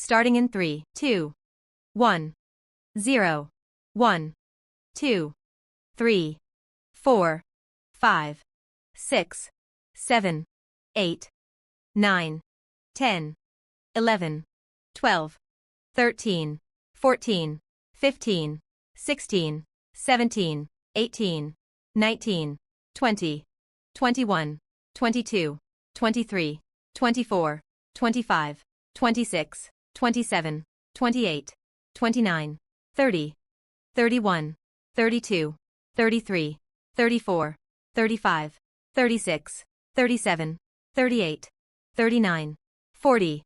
starting in 3, 2, 1, 0, 1, 2, 3, 4, 5, 6, 7, 8, 9, 10, 11, 12, 13, 14, 15, 16, 17, 18, 19, 20, 21, 22, 23, 24, 25, 26, 27, 28, 29, 30, 31, 32, 33, 34, 35, 36, 37, 38, 39, 40,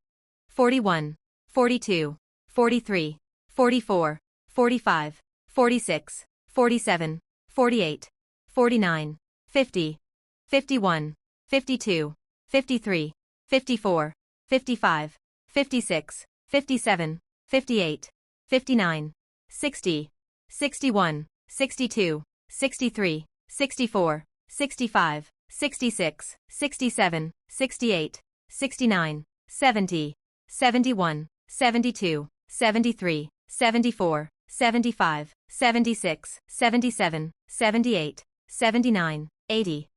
41, 42, 43, 44, 45, 46, 47, 48, 49, 50, 51, 52, 53, 54, 55, 56, 57, 58, 59, 60, 61, 62, 63, 64, 65, 66, 67, 68, 69, 70, 71, 72, 73, 74, 75, 76, 77, 78, 79, 80,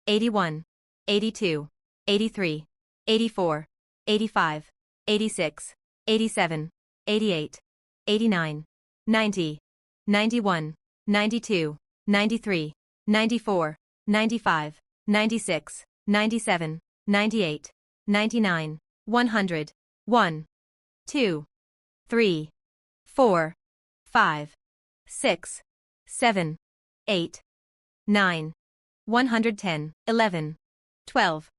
81, 82, 83, 84, 85, 86, 87, 88, 89, 90, 91, 92, 93, 94, 95, 96, 97, 98, 99, 100, 1, 2, 3, 4, 5, 6, 7, 8, 9, 110, 11, 12,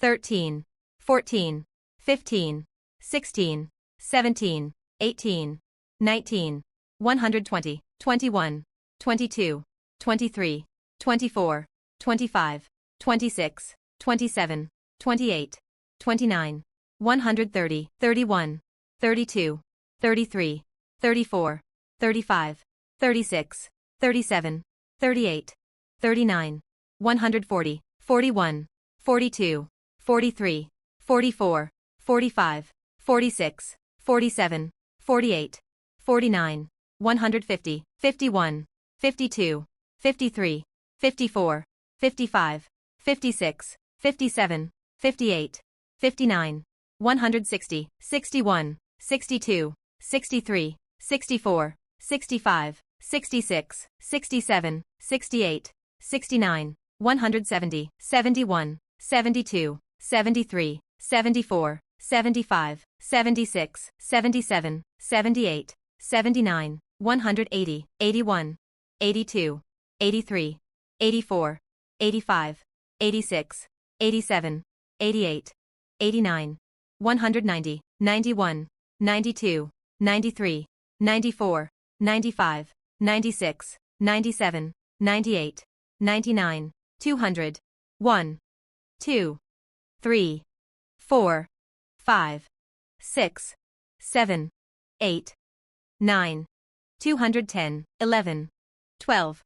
13, 14, 15, 16, 17, 18, 19, 120, 21, 22, 23, 24, 25, 26, 27, 28, 29, 130, 31, 32, 33, 34, 35, 36, 37, 38, 39, 140, 41, 42, 43, 44, 45, 46, 47, 48, 49, 150, 51, 52, 53, 54, 55, 56, 57, 58, 59, 160, 61, 62, 63, 64, 65, 66, 67, 68, 69, 170, 71, 72, 73, 74, 75, 76, 77, 78, 79, 180, 81, 82, 83, 84, 85, 86, 87, 88, 89, 190, 91, 92, 93, 94, 95, 96, 97, 98, 99, 200, 1, 2, 3, 4, 5, 6, 7, 8, 9, 210, 11, 12,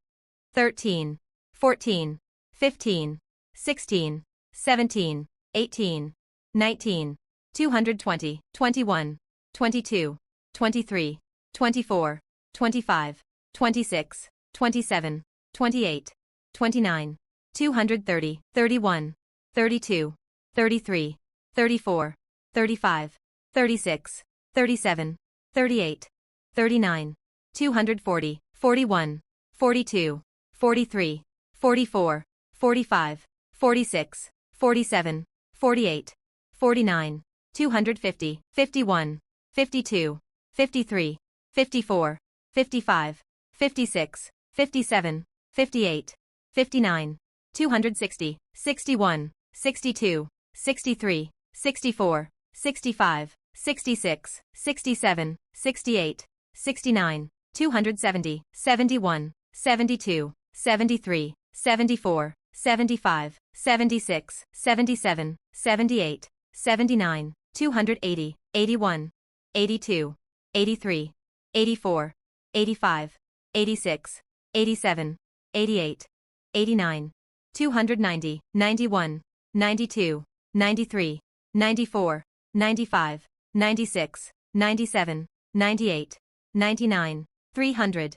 13, 14, 15, 16, 17, 18, 19, 220, 21, 22, 23, 24, 25, 26, 27, 28, 29, 230, 31, 32, 33, 34, 35, 36, 37, 38, 39, 240, 41, 42, 43, 44, 45, 46, 47, 48, 49, 250, 51, 52, 53, 54, 55, 56, 57, 58, 59, 260, 61, 62, 63, 64, 65, 66, 67, 68, 69, 270, 71, 72, 73, 74, 75, 76, 77, 78, 79, 280, 81, 82, 83, 84, 85, 86, 87, 88, 89, 290, 91, 92, 93, 94, 95, 96, 97, 98, 99, 300.